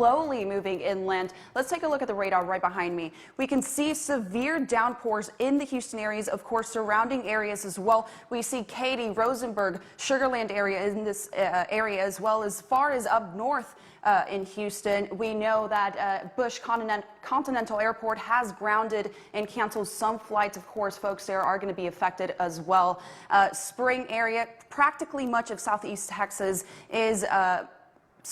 slowly moving inland. Let's take a look at the radar right behind me. We can see severe downpours in the Houston areas, of course, surrounding areas as well. We see Katy, Rosenberg, Sugar Land area in this area, as well as far as up north in Houston. We know that Bush Continental Airport has grounded and canceled some flights. Of course, folks there are going to be affected as well. Spring area, practically much of southeast Texas is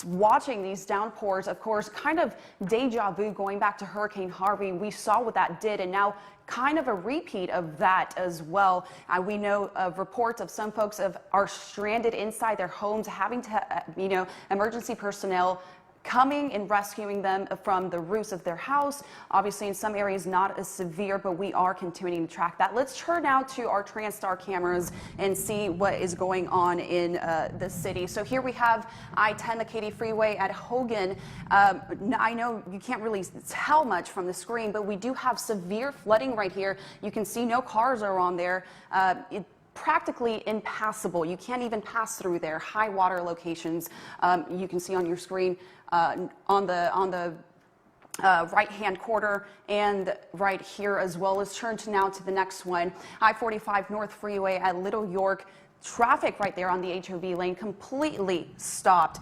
watching these downpours. Of course, kind of deja vu going back to Hurricane Harvey. We saw what that did, and now kind of a repeat of that as well. We know of reports of some folks are stranded inside their homes, having to, emergency personnel coming and rescuing them from the roofs of their house. Obviously, in some areas, not as severe, but we are continuing to track that. Let's turn now to our TransStar cameras and see what is going on in the city. So here we have I-10, the Katy Freeway at Hogan. I know you can't really tell much from the screen, but we do have severe flooding right here. You can see no cars are on there. Practically impassable. You can't even pass through there. High water locations. You can see on your screen on the right-hand corner and right here as well. Let's turn now to the next one. I-45 North Freeway at Little York. Traffic right there on the HOV lane completely stopped.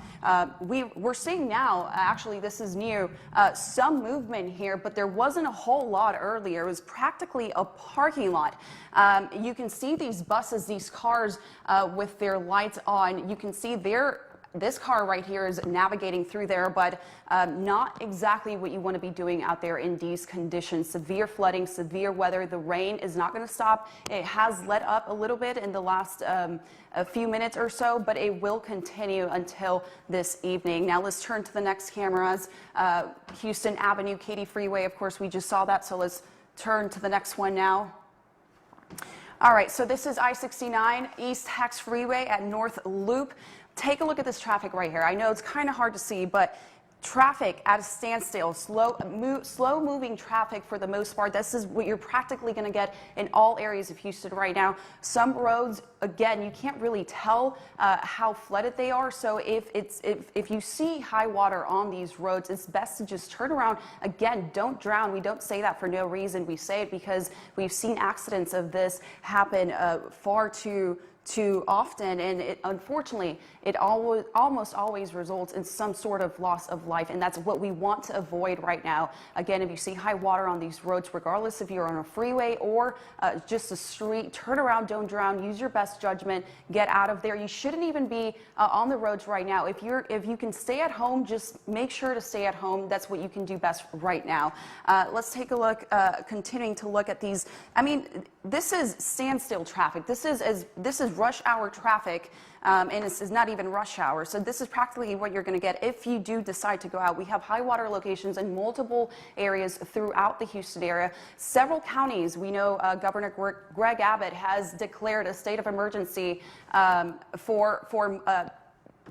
We're seeing now, actually this is new, some movement here, but there wasn't a whole lot earlier. It was practically a parking lot. You can see these buses, these cars with their lights on. You can see this car right here is navigating through there, but not exactly what you want to be doing out there in these conditions. Severe flooding, severe weather. The rain is not going to stop. It has let up a little bit in the last a few minutes or so, but it will continue until this evening. Now let's turn to the next cameras. Houston Avenue, Katy Freeway. Of course, we just saw that, so let's turn to the next one now. All right, so this is I-69 East Hex Freeway at North Loop. Take a look at this traffic right here. I know it's kind of hard to see, but traffic at a standstill, slow moving traffic for the most part. This is what you're practically going to get in all areas of Houston right now. Some roads, again, you can't really tell how flooded they are. So if you see high water on these roads, it's best to just turn around. Again, don't drown. We don't say that for no reason. We say it because we've seen accidents of this happen far too often, and unfortunately it almost always results in some sort of loss of life, and that's what we want to avoid right now. Again, if you see high water on these roads, regardless if you're on a freeway or just a street, turn around, don't drown, use your best judgment, get out of there. You shouldn't even be on the roads right now. If you can stay at home, just make sure to stay at home. That's what you can do best right now. Let's take a look, continuing to look at these. I mean, this is standstill traffic. This is rush hour traffic, and this is not even rush hour. So this is practically what you're going to get if you do decide to go out. We have high water locations in multiple areas throughout the Houston area. Several counties, we know Governor Greg Abbott has declared a state of emergency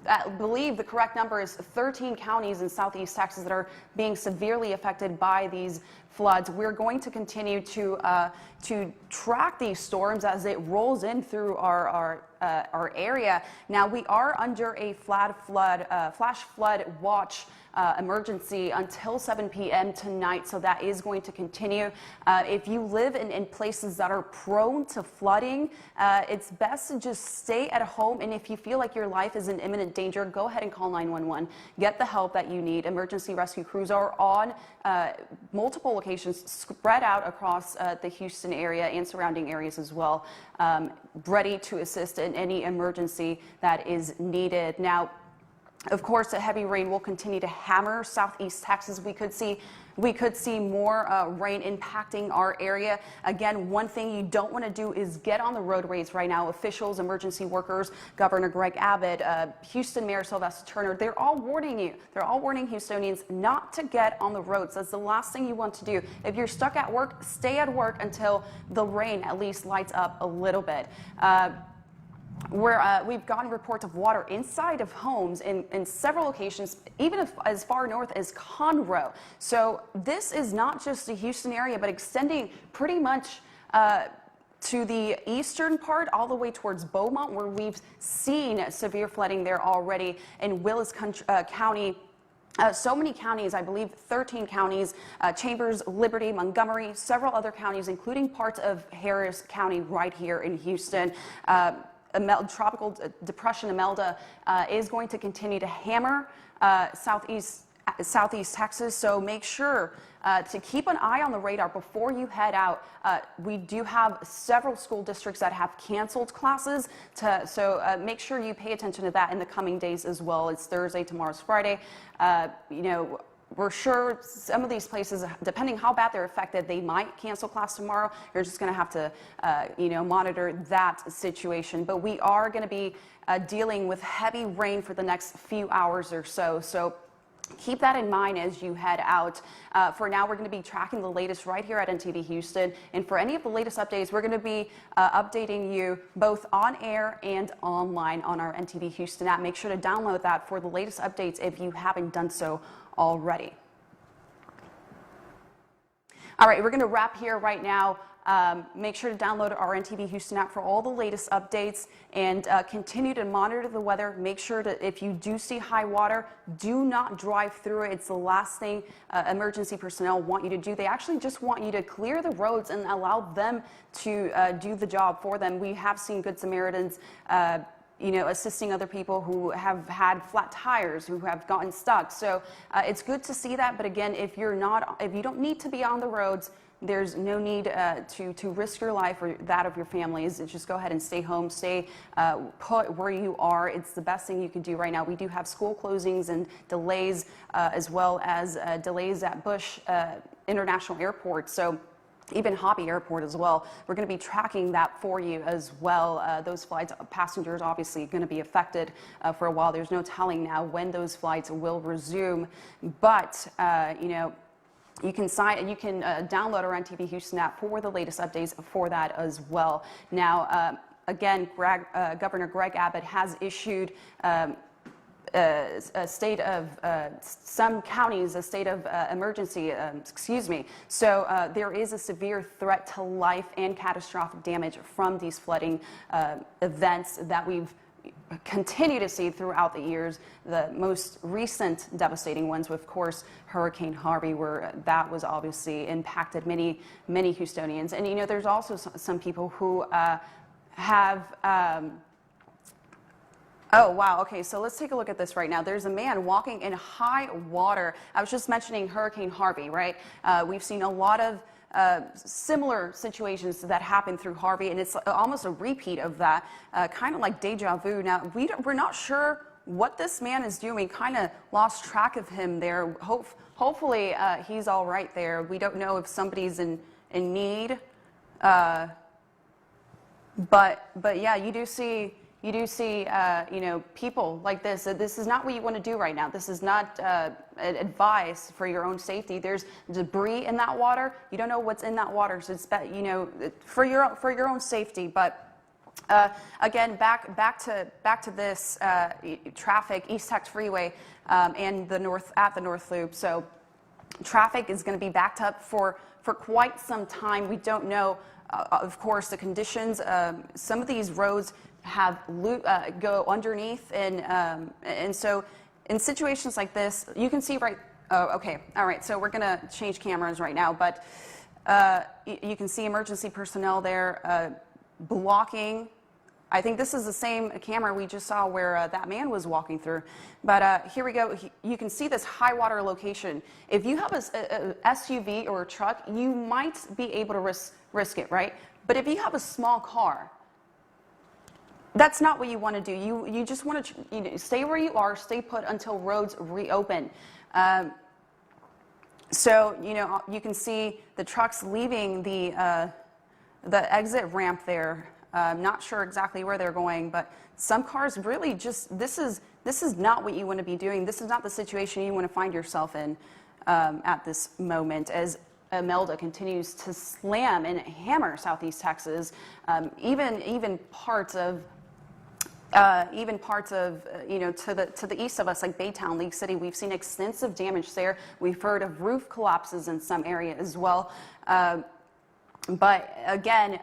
I believe the correct number is 13 counties in southeast Texas that are being severely affected by these floods. We're going to continue to track these storms as it rolls in through our area. Now we are under a flash flood watch emergency until 7 p.m. tonight, so that is going to continue. If you live in places that are prone to flooding, it's best to just stay at home, and if you feel like your life is in imminent danger, go ahead and call 911. Get the help that you need. Emergency rescue crews are on multiple locations spread out across the Houston area and surrounding areas as well, ready to assist in any emergency that is needed. Now, of course, the heavy rain will continue to hammer southeast Texas. We could see more rain impacting our area. Again, one thing you don't want to do is get on the roadways right now. Officials, emergency workers, Governor Greg Abbott, Houston Mayor Sylvester Turner, they're all warning you. They're all warning Houstonians not to get on the roads. That's the last thing you want to do. If you're stuck at work, stay at work until the rain at least lights up a little bit. We've gotten reports of water inside of homes in several locations, even as far north as Conroe. So this is not just the Houston area, but extending pretty much to the eastern part, all the way towards Beaumont, where we've seen severe flooding there already, in Willis County. So many counties, I believe 13 counties, Chambers, Liberty, Montgomery, several other counties, including parts of Harris County right here in Houston. Tropical depression Imelda is going to continue to hammer southeast Texas, so make sure to keep an eye on the radar before you head out. We do have several school districts that have canceled classes, so make sure you pay attention to that in the coming days as well. It's Thursday, tomorrow's Friday. You know, we're sure some of these places, depending how bad they're affected, they might cancel class tomorrow. You're just going to have to, you know, monitor that situation. But we are going to be dealing with heavy rain for the next few hours or so. So keep that in mind as you head out. For now, we're going to be tracking the latest right here at NTV Houston. And for any of the latest updates, we're going to be updating you both on air and online on our NTV Houston app. Make sure to download that for the latest updates if you haven't done so already. All right, we're going to wrap here right now. Make sure to download our NTV Houston app for all the latest updates and continue to monitor the weather. Make sure to, if you do see high water, do not drive through it. It's the last thing emergency personnel want you to do. They actually just want you to clear the roads and allow them to do the job for them. We have seen Good Samaritans you know, assisting other people who have had flat tires, who have gotten stuck. So it's good to see that. But again, if you don't need to be on the roads, there's no need to risk your life or that of your families. Just go ahead and stay home, stay put where you are. It's the best thing you can do right now. We do have school closings and delays, as well as delays at Bush International Airport. So even Hobby Airport as well. We're going to be tracking that for you as well. Those flights, passengers obviously going to be affected for a while. There's no telling now when those flights will resume, but you know, you can download our NTV Houston app for the latest updates for that as well. Now, again, Governor Greg Abbott has issued a state of some counties, a state of emergency, excuse me. So there is a severe threat to life and catastrophic damage from these flooding events that we've continue to see throughout the years. The most recent devastating ones, of course, Hurricane Harvey, where that was obviously impacted many Houstonians. And you know, there's also some people who have oh, wow. Okay, so let's take a look at this right now. There's a man walking in high water. I was just mentioning Hurricane Harvey, right? We've seen a lot of similar situations that happened through Harvey, and it's almost a repeat of that, kind of like deja vu. Now, we're not sure what this man is doing. Kind of lost track of him there. Hopefully, he's all right there. We don't know if somebody's in need, but yeah, you do see, you know, people like this. This is not what you want to do right now. This is not advice for your own safety. There's debris in that water. You don't know what's in that water, so it's, you know, for your own safety. But again, back to this traffic, East Tex Freeway and the North Loop. So traffic is going to be backed up for quite some time. We don't know, of course, the conditions. Some of these roads have go underneath, and so in situations like this, you can see right. Oh, okay, all right. So we're gonna change cameras right now, but you can see emergency personnel there blocking. I think this is the same camera we just saw where that man was walking through. But here we go. You can see this high water location. If you have a SUV or a truck, you might be able to risk it, right? But if you have a small car, that's not what you want to do. You just want to stay where you are, stay put until roads reopen. So you know, you can see the trucks leaving the exit ramp there. I'm not sure exactly where they're going, but some cars really just, this is not what you want to be doing. This is not the situation you want to find yourself in at this moment, as Imelda continues to slam and hammer Southeast Texas, even parts of you know, to the east of us, like Baytown, League City. We've seen extensive damage there. We've heard of roof collapses in some area as well. But again,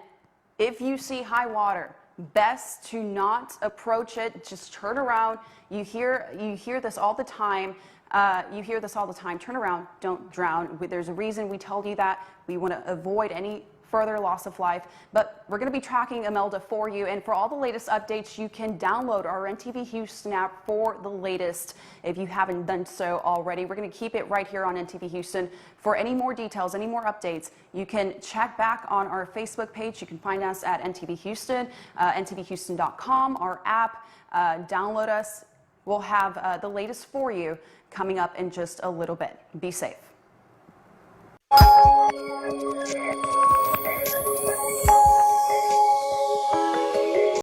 if you see high water, best to not approach it. Just turn around. You hear this all the time. You hear this all the time. Turn around, don't drown. There's a reason we tell you that. We want to avoid any further loss of life, but we're going to be tracking Imelda for you. And for all the latest updates, you can download our NTV Houston app for the latest if you haven't done so already. We're going to keep it right here on NTV Houston. For any more details, any more updates, you can check back on our Facebook page. You can find us at NTV Houston, ntvhouston.com, our app. Download us. We'll have the latest for you coming up in just a little bit. Be safe.